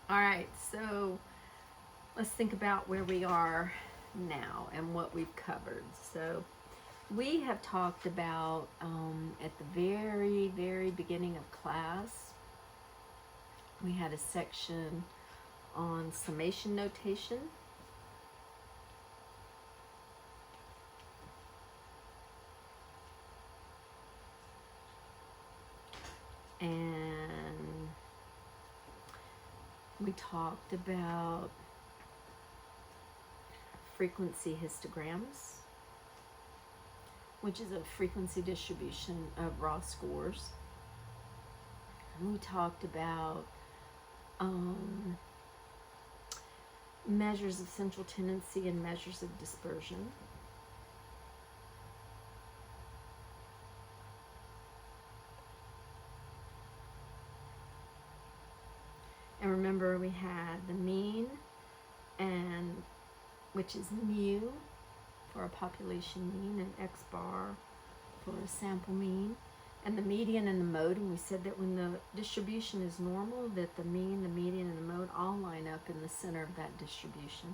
All right, so let's think about where we are now and what we've covered. So we have talked about at the very beginning of class, we had a section on summation notation. And we talked about frequency histograms, which is a frequency distribution of raw scores. And we talked about measures of central tendency and measures of dispersion. And remember, we had the mean, and which is mu for a population mean, and x bar for a sample mean, and the median and the mode. And we said that when the distribution is normal, that the mean, the median, and the mode all line up in the center of that distribution.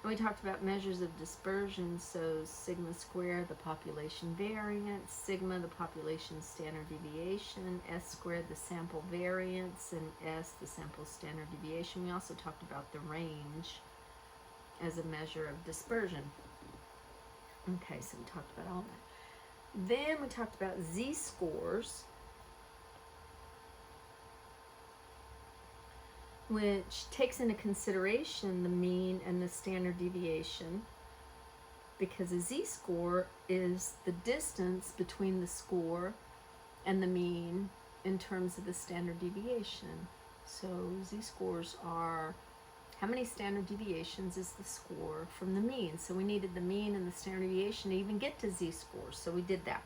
And we talked about measures of dispersion, so sigma squared, the population variance, sigma, the population standard deviation, s squared, the sample variance, and s, the sample standard deviation. We also talked about the range as a measure of dispersion. Okay, so we talked about all that. Then we talked about z-scores, which takes into consideration the mean and the standard deviation, because a z-score is the distance between the score and the mean in terms of the standard deviation. So z-scores are how many standard deviations is the score from the mean. So we needed the mean and the standard deviation to even get to z-scores, so we did that.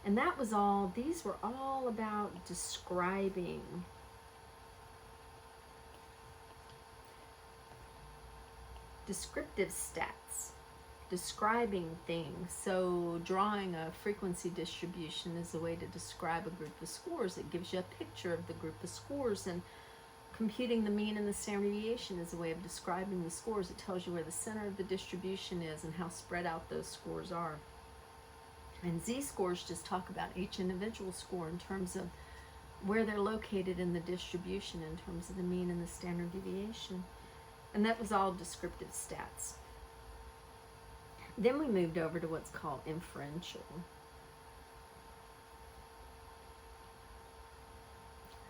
And that was all, these were all about describing descriptive stats, describing things. So drawing a frequency distribution is a way to describe a group of scores. It gives you a picture of the group of scores, and computing the mean and the standard deviation is a way of describing the scores. It tells you where the center of the distribution is and how spread out those scores are. And z-scores just talk about each individual score in terms of where they're located in the distribution in terms of the mean and the standard deviation. And that was all descriptive stats. Then we moved over to what's called inferential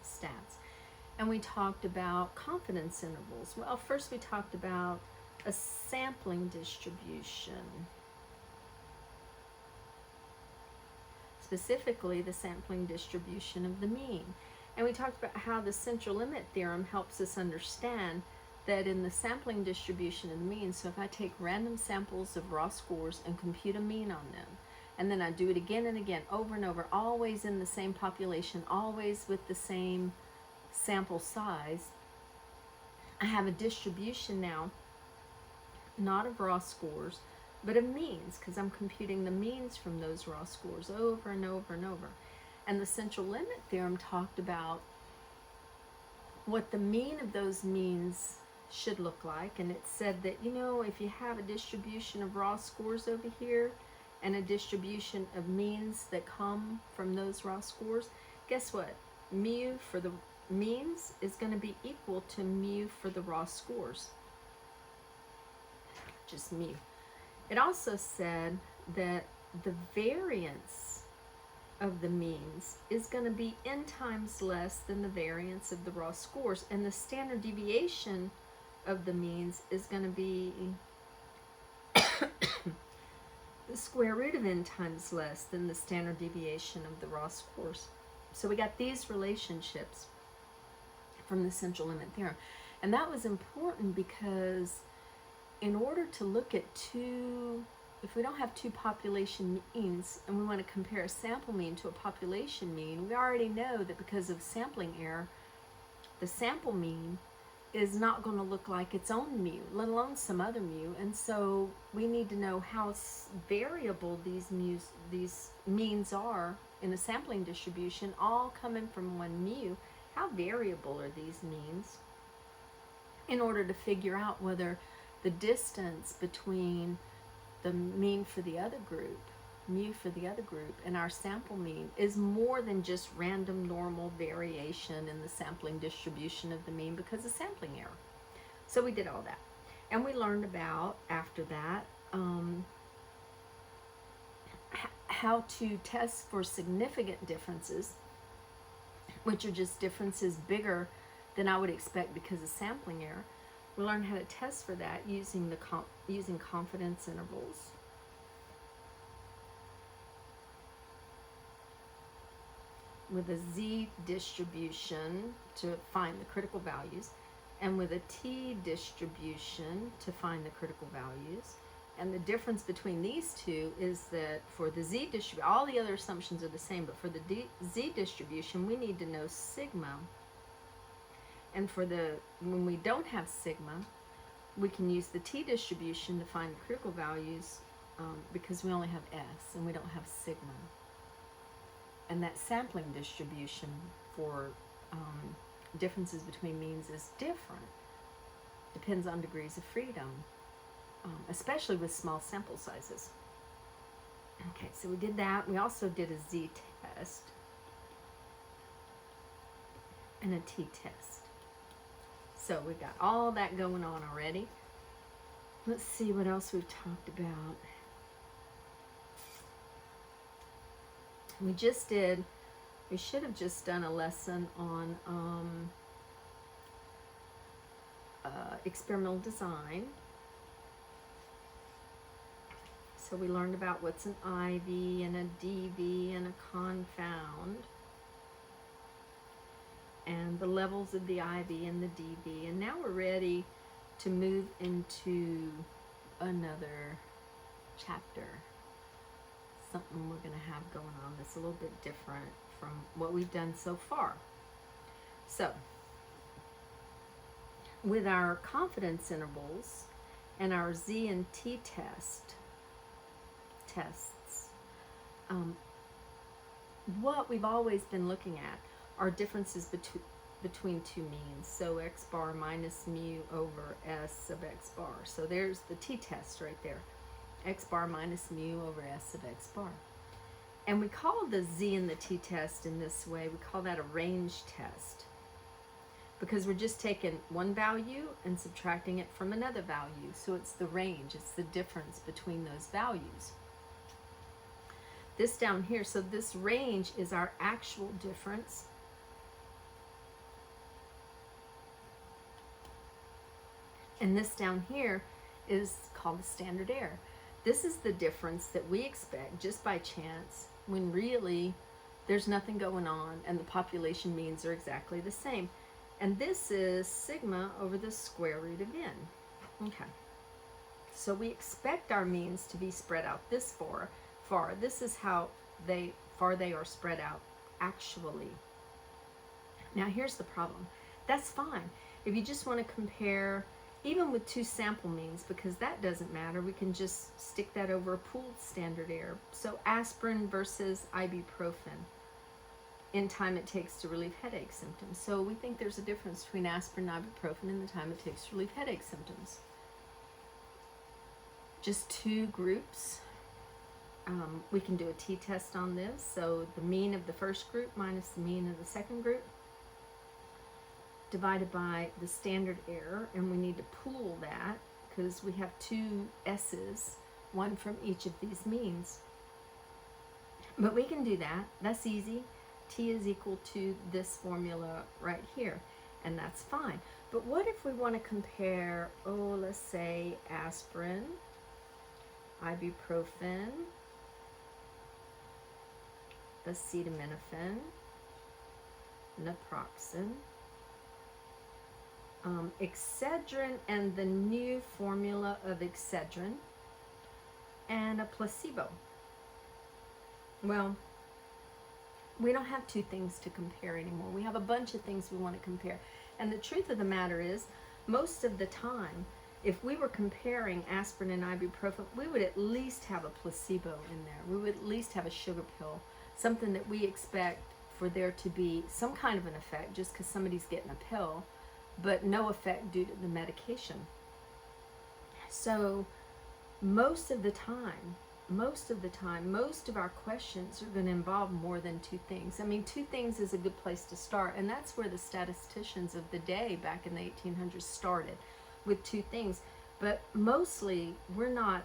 stats. And we talked about confidence intervals. Well, first we talked about a sampling distribution, specifically the sampling distribution of the mean. And we talked about how the central limit theorem helps us understand that in the sampling distribution of the mean, so if I take random samples of raw scores and compute a mean on them, and then I do it again and again, over and over, always in the same population, always with the same sample size, I have a distribution now, not of raw scores, but of means, because I'm computing the means from those raw scores over and over and over. And the central limit theorem talked about what the mean of those means should look like, and it said that, you know, if you have a distribution of raw scores over here and a distribution of means that come from those raw scores, guess what? Mu for the means is going to be equal to mu for the raw scores, just mu. It also said that the variance of the means is going to be n times less than the variance of the raw scores, and the standard deviation of the means is going to be the square root of n times less than the standard deviation of the raw scores. So we got these relationships from the central limit theorem. And that was important because in order to look at two, if we don't have two population means and we want to compare a sample mean to a population mean, we already know that because of sampling error, the sample mean is not going to look like its own mu, let alone some other mu. And so we need to know how variable these means are in a sampling distribution, all coming from one mu. how variable are these means, in order to figure out whether the distance between the mean for the other group, mu for the other group, and our sample mean is more than just random normal variation in the sampling distribution of the mean because of sampling error. So we did all that. And we learned about, after that, how to test for significant differences, which are just differences bigger than I would expect because of sampling error. We learned how to test for that using using confidence intervals. With a z distribution to find the critical values, and with a t distribution to find the critical values. And the difference between these two is that for the z distribution, all the other assumptions are the same, but for the z distribution, we need to know sigma. And for when we don't have sigma, we can use the t distribution to find the critical values because we only have s and we don't have sigma. And that sampling distribution for differences between means is different. Depends on degrees of freedom, especially with small sample sizes. Okay, so we did that. We also did a z test and a t test. So we've got all that going on already. Let's see what else we've talked about. We should have just done a lesson on experimental design. So we learned about what's an IV and a DV and a confound, and the levels of the IV and the DV. And now we're ready to move into another chapter. Something we're going to have going on that's a little bit different from what we've done so far. So, with our confidence intervals and our Z and T tests, what we've always been looking at are differences between two means. So x bar minus mu over s of x bar. So there's the T test right there. X bar minus mu over s of x bar. And we call the Z and the T test in this way, we call that a range test, because we're just taking one value and subtracting it from another value. So it's the range, it's the difference between those values. This down here, so this range is our actual difference. And this down here is called the standard error. This is the difference that we expect just by chance when really there's nothing going on and the population means are exactly the same. And this is sigma over the square root of n. Okay. So we expect our means to be spread out this far. This is how far they are spread out actually. Now here's the problem. That's fine. If you just want to compare even with two sample means, because that doesn't matter, we can just stick that over a pooled standard error. So aspirin versus ibuprofen in time it takes to relieve headache symptoms. So we think there's a difference between aspirin and ibuprofen in the time it takes to relieve headache symptoms. Just two groups. We can do a t-test on this. So the mean of the first group minus the mean of the second group, divided by the standard error, and we need to pool that because we have two S's, one from each of these means. But we can do that. That's easy. T is equal to this formula right here, and that's fine. But what if we want to compare, let's say aspirin, ibuprofen, acetaminophen, naproxen, Excedrin and the new formula of Excedrin, and a placebo. Well, we don't have two things to compare anymore. We have a bunch of things we want to compare. And the truth of the matter is, most of the time, if we were comparing aspirin and ibuprofen, we would at least have a placebo in there. We would at least have a sugar pill, something that we expect for there to be some kind of an effect just because somebody's getting a pill, but no effect due to the medication. So most of our questions are going to involve more than two things. I mean, two things is a good place to start, and that's where the statisticians of the day back in the 1800s started, with two things. But mostly, we're not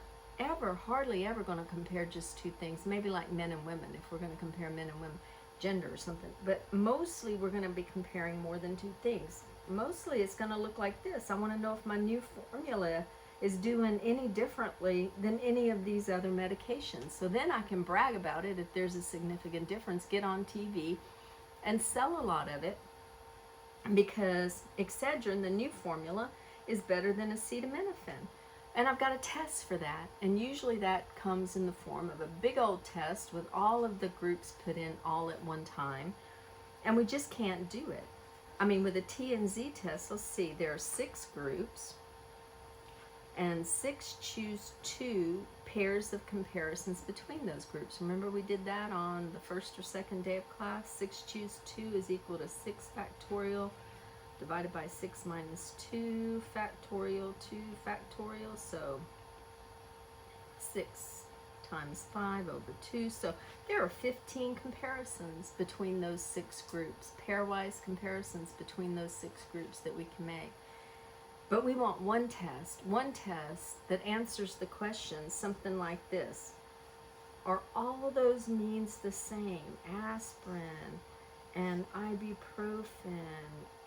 hardly ever going to compare just two things. Maybe like men and women, if we're going to compare men and women, gender or something. But mostly, we're going to be comparing more than two things. Mostly, it's going to look like this. I want to know if my new formula is doing any differently than any of these other medications. So then I can brag about it if there's a significant difference, get on TV and sell a lot of it, because Excedrin, the new formula, is better than acetaminophen. And I've got a test for that. And usually that comes in the form of a big old test with all of the groups put in all at one time. And we just can't do it. I mean, with a T and Z test, let's see, there are 6 groups. And 6 choose 2 pairs of comparisons between those groups. Remember we did that on the first or second day of class? 6 choose 2 is equal to 6 factorial divided by 6 minus 2 factorial, 2 factorial. So 6 times 5 over 2. So there are 15 comparisons between those 6 groups, pairwise comparisons between those 6 groups that we can make. But we want one test that answers the question, something like this. Are all those means the same? Aspirin and ibuprofen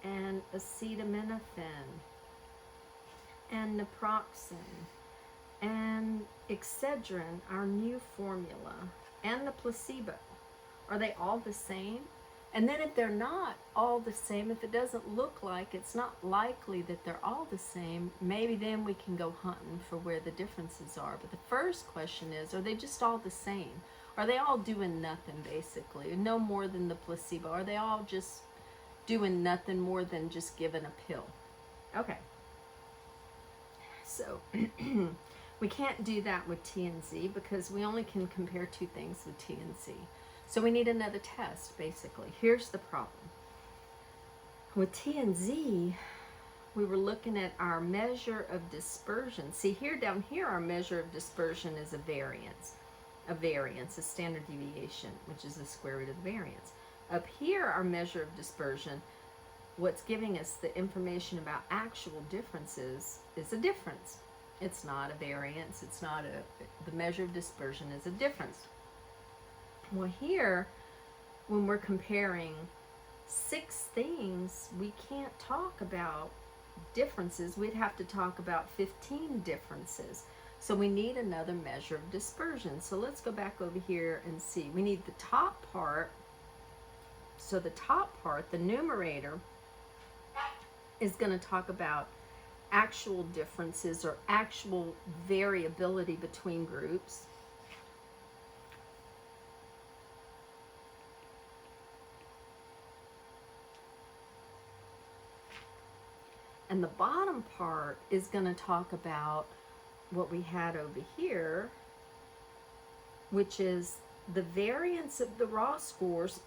and acetaminophen and naproxen and Excedrin, our new formula, and the placebo. Are they all the same? And then if they're not all the same, if it doesn't look like, it's not likely that they're all the same, maybe then we can go hunting for where the differences are. But the first question is, are they just all the same? Are they all doing nothing, basically? No more than the placebo. Are they all just doing nothing more than just giving a pill? Okay. So we can't do that with T and Z because we only can compare two things with T and Z. So we need another test, basically. Here's the problem. With T and Z, we were looking at our measure of dispersion. See, here, down here, our measure of dispersion is a variance. A standard deviation, which is the square root of the variance. Up here, our measure of dispersion, what's giving us the information about actual differences is a difference. It's not a variance. It's not the measure of dispersion is a difference. Well, here, when we're comparing 6 things, we can't talk about differences. We'd have to talk about 15 differences. So we need another measure of dispersion. So let's go back over here and see. We need the top part. So the top part, the numerator, is going to talk about actual differences or actual variability between groups. And the bottom part is going to talk about what we had over here, which is the variance of the raw scores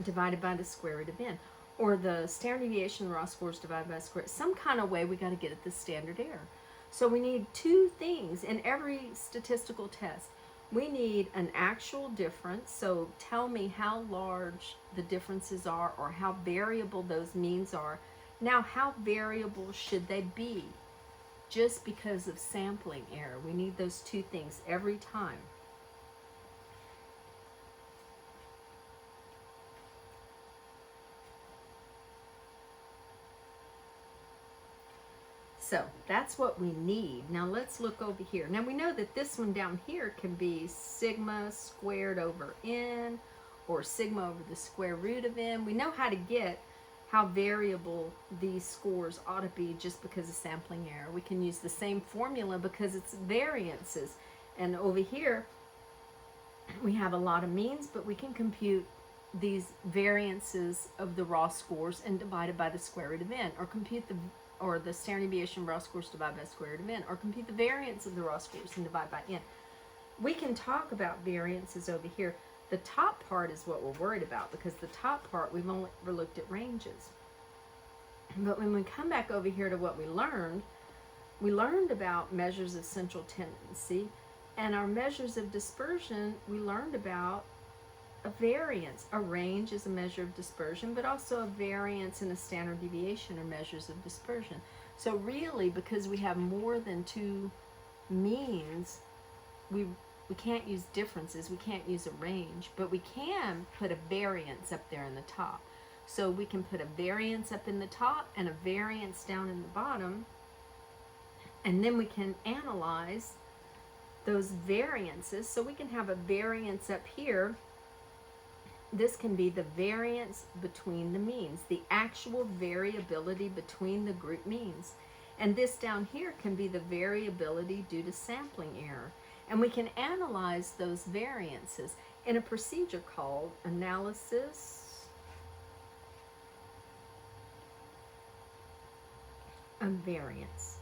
divided by the square root of n, or the standard deviation of raw scores divided by the square. Some kind of way we got to get at the standard error. So we need 2 things in every statistical test. We need an actual difference, so tell me how large the differences are or how variable those means are. Now, how variable should they be? Just because of sampling error. We need those 2 things every time. So that's what we need. Now let's look over here. Now we know that this one down here can be sigma squared over n, or sigma over the square root of n. We know how to get how variable these scores ought to be just because of sampling error. We can use the same formula because it's variances. And over here, we have a lot of means, but we can compute these variances of the raw scores and divide it by the square root of n, or compute the standard deviation of raw scores divided by the square root of n, or compute the variance of the raw scores and divide by n. We can talk about variances over here, The top part is what we're worried about, because the top part, we've only ever looked at ranges. But when we come back over here to what we learned about measures of central tendency, and our measures of dispersion, we learned about a variance. A range is a measure of dispersion, but also a variance and a standard deviation are measures of dispersion. So really, because we have more than two means, we can't use differences, we can't use a range, but we can put a variance up there in the top. So we can put a variance up in the top and a variance down in the bottom, and then we can analyze those variances. So we can have a variance up here. This can be the variance between the means, the actual variability between the group means. And this down here can be the variability due to sampling error. And we can analyze those variances in a procedure called analysis of variance.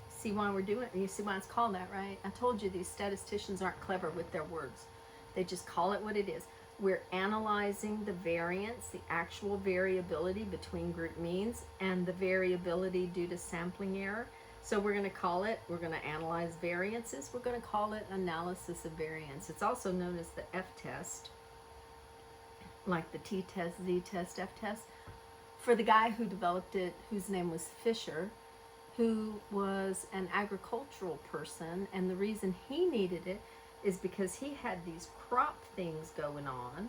See why we're doing it? You see why it's called that, right? I told you these statisticians aren't clever with their words. They just call it what it is. We're analyzing the variance, the actual variability between group means, and the variability due to sampling error. So we're going to analyze variances. We're going to call it analysis of variance. It's also known as the F-test, like the T-test, Z-test, F-test. For the guy who developed it, whose name was Fisher, who was an agricultural person, and the reason he needed it is because he had these crop things going on,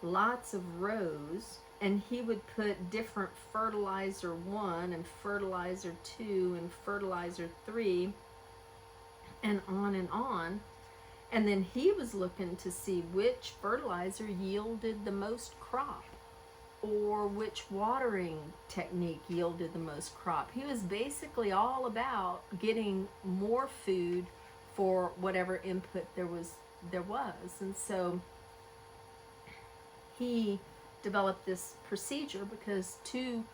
lots of rows, and he would put different fertilizer 1 and fertilizer 2 and fertilizer 3 and on, and then he was looking to see which fertilizer yielded the most crop, or which watering technique yielded the most crop. He was basically all about getting more food for whatever input there was. And so he developed this procedure because two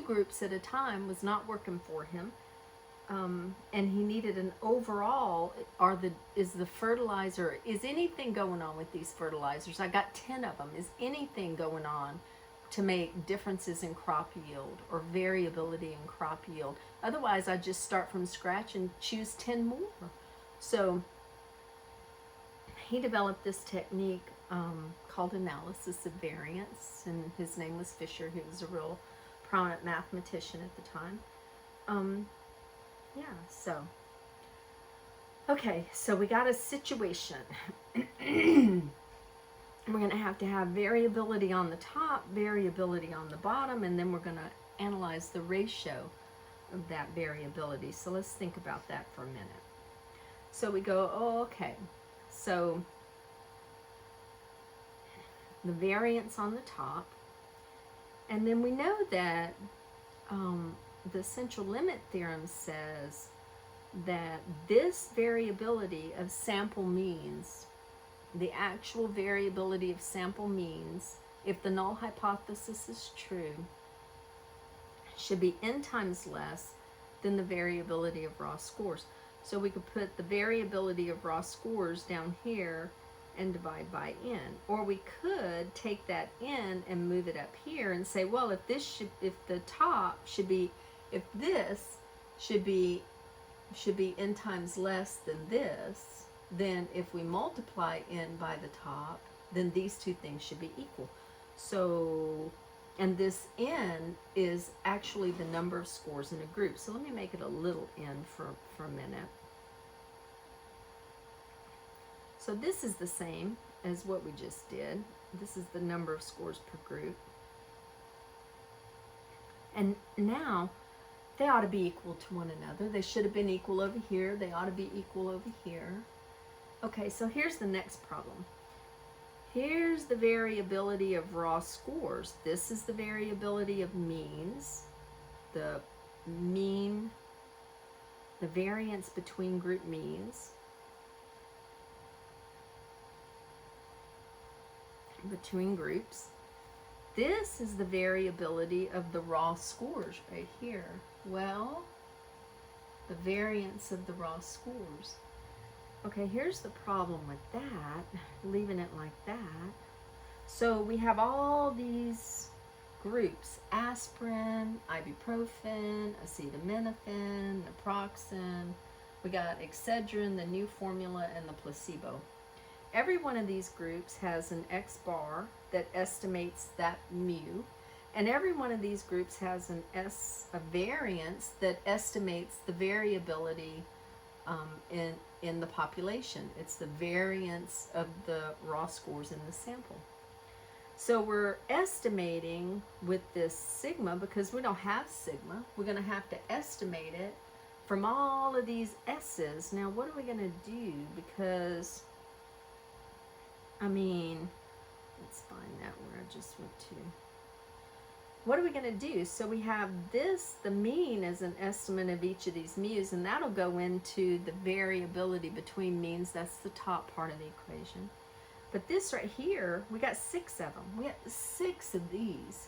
groups at a time was not working for him, and he needed an overall. Is anything going on with these fertilizers? I got 10 of them. Is anything going on to make differences in crop yield or variability in crop yield? Otherwise, I just start from scratch and choose 10 more. So he developed this technique called analysis of variance, and his name was Fisher. He was a real prominent mathematician at the time. Okay, so we got a situation. We're going to have variability on the top, variability on the bottom, and then we're going to analyze the ratio of that variability. So let's think about that for a minute. So we go, okay, so the variance on the top, and then we know that the central limit theorem says that this variability of sample means, the actual variability of sample means, if the null hypothesis is true, should be n times less than the variability of raw scores. So we could put the variability of raw scores down here and divide by n. Or we could take that n and move it up here and say, well, if this should be n times less than this, then if we multiply n by the top, then these two things should be equal. So, and this n is actually the number of scores in a group. So let me make it a little n for a minute. So this is the same as what we just did. This is the number of scores per group. And now they ought to be equal to one another. They should have been equal over here. They ought to be equal over here. Okay, so here's the next problem. Here's the variability of raw scores. This is the variability of means. The mean, the variance between group means. Between groups. This is the variability of the raw scores right here. Well, the variance of the raw scores. Okay, here's the problem with that, leaving it like that. So we have all these groups: aspirin, ibuprofen, acetaminophen, naproxen. We got Excedrin, the new formula, and the placebo. Every one of these groups has an X bar that estimates that mu, and every one of these groups has a variance that estimates the variability in the population. It's the variance of the raw scores in the sample. So we're estimating with this sigma, because we don't have sigma, we're going to have to estimate it from all of these S's. Now, what are we going to do? Because, I mean, let's find that where I just went to. What are we going to do? So we have this, the mean is an estimate of each of these mu's, and that'll go into the variability between means. That's the top part of the equation. But this right here, we got 6 of them. We got 6 of these.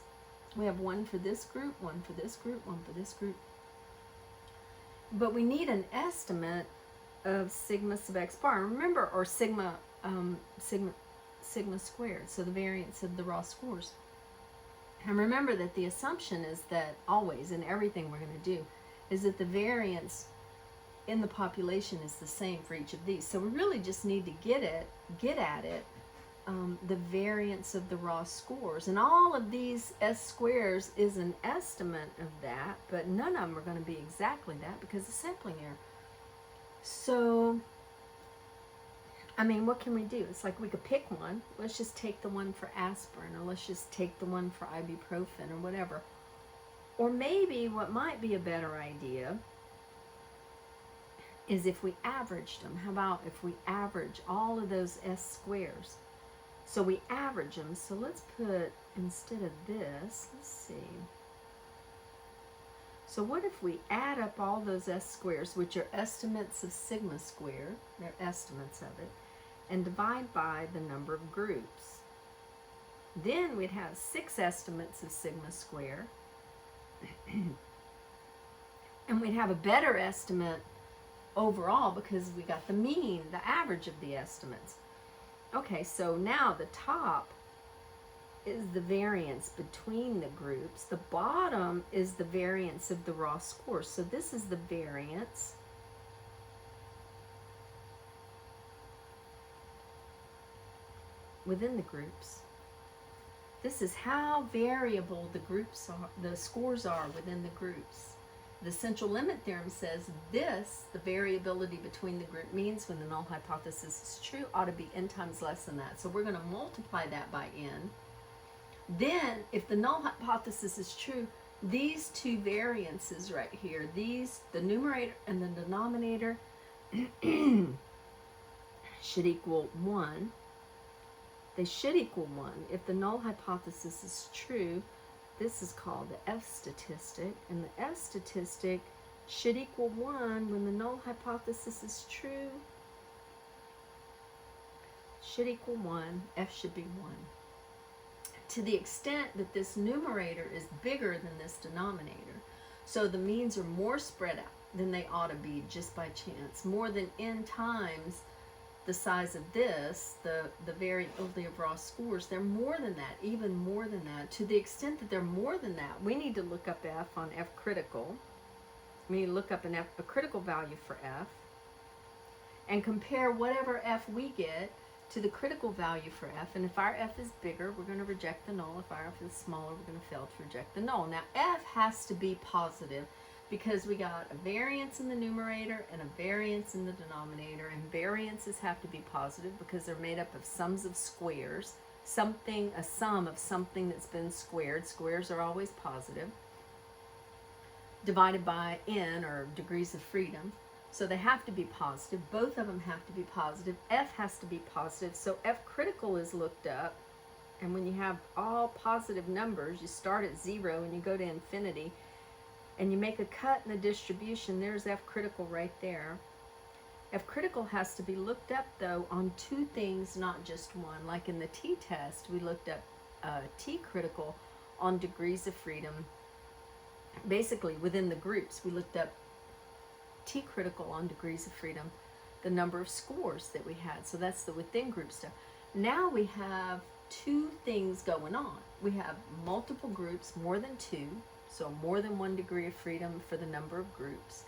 We have one for this group, one for this group, one for this group. But we need an estimate of sigma sub x bar. Remember, or sigma squared, so the variance of the raw scores. And remember that the assumption is that always, in everything we're going to do, is that the variance in the population is the same for each of these. So we really just need to get at it, the variance of the raw scores. And all of these S squares is an estimate of that, but none of them are going to be exactly that because of sampling error. So, I mean, what can we do? It's like we could pick one. Let's just take the one for aspirin, or let's just take the one for ibuprofen, or whatever. Or maybe what might be a better idea is if we averaged them. How about if we average all of those S squares? So we average them. So let's put, instead of this, let's see. So what if we add up all those S squares, which are estimates of sigma squared, they're estimates of it, and divide by the number of groups. Then we'd have 6 estimates of sigma squared. And we'd have a better estimate overall because we got the mean, the average of the estimates. Okay, so now the top is the variance between the groups. The bottom is the variance of the raw scores. So this is the variance within the groups. This is how variable the groups are, the scores are within the groups. The central limit theorem says this, the variability between the group means when the null hypothesis is true, ought to be n times less than that. So we're going to multiply that by n. Then, if the null hypothesis is true, these two variances right here, these, the numerator and the denominator, should equal 1. They should equal 1. If the null hypothesis is true, this is called the F statistic, and the F statistic should equal 1 when the null hypothesis is true. Should equal 1. F should be 1. To the extent that this numerator is bigger than this denominator, so the means are more spread out than they ought to be just by chance, more than n times the size of this, the variability of raw scores, they're more than that, even more than that. To the extent that they're more than that, we need to look up F on F critical. We need to look up a critical value for F and compare whatever F we get to the critical value for F. And if our F is bigger, we're going to reject the null. If our F is smaller, we're going to fail to reject the null. Now, F has to be positive because we got a variance in the numerator and a variance in the denominator, and variances have to be positive because they're made up of sums of squares. A sum of something that's been squared. Squares are always positive. Divided by n, or degrees of freedom. So they have to be positive. Both of them have to be positive. F has to be positive. So F critical is looked up. And when you have all positive numbers, you start at 0 and you go to infinity, and you make a cut in the distribution, there's F critical right there. F critical has to be looked up, though, on 2 things, not just one. Like in the t-test, we looked up T critical on degrees of freedom. Basically, within the groups, we looked up T critical on degrees of freedom. the number of scores that we had. So that's the within group stuff. Now we have two things going on. We have multiple groups, more than two, so more than 1 degree of freedom for the number of groups.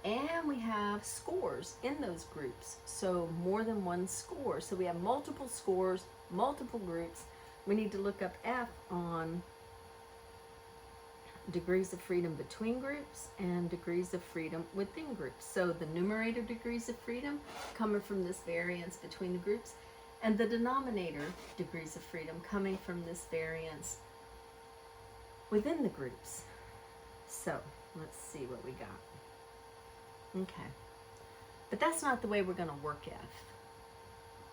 And we have scores in those groups, so more than one score. So we have multiple scores, multiple groups. We need to look up F on degrees of freedom between groups and degrees of freedom within groups. So the numerator degrees of freedom coming from this variance between the groups, and the denominator degrees of freedom coming from this variance within the groups. So let's see what we got. Okay, but that's not the way we're going to work F.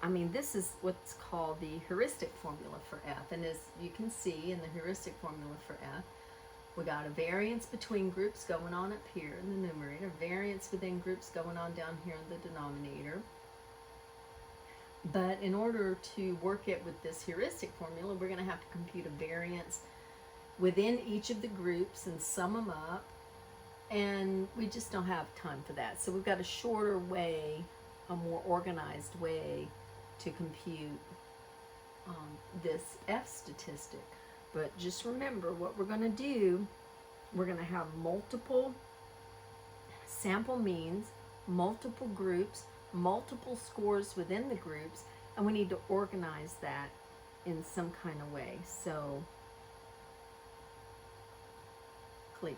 I mean, this is what's called the heuristic formula for F, and as you can see in the heuristic formula for F, we got a variance between groups going on up here in the numerator, variance within groups going on down here in the denominator. But in order to work it with this heuristic formula, we're going to have to compute a variance within each of the groups and sum them up. And we just don't have time for that. So we've got a shorter way, a more organized way to compute this F statistic. But just remember what we're going to do. We're going to have multiple sample means, multiple groups, multiple scores within the groups, and we need to organize that in some kind of way. So, clear.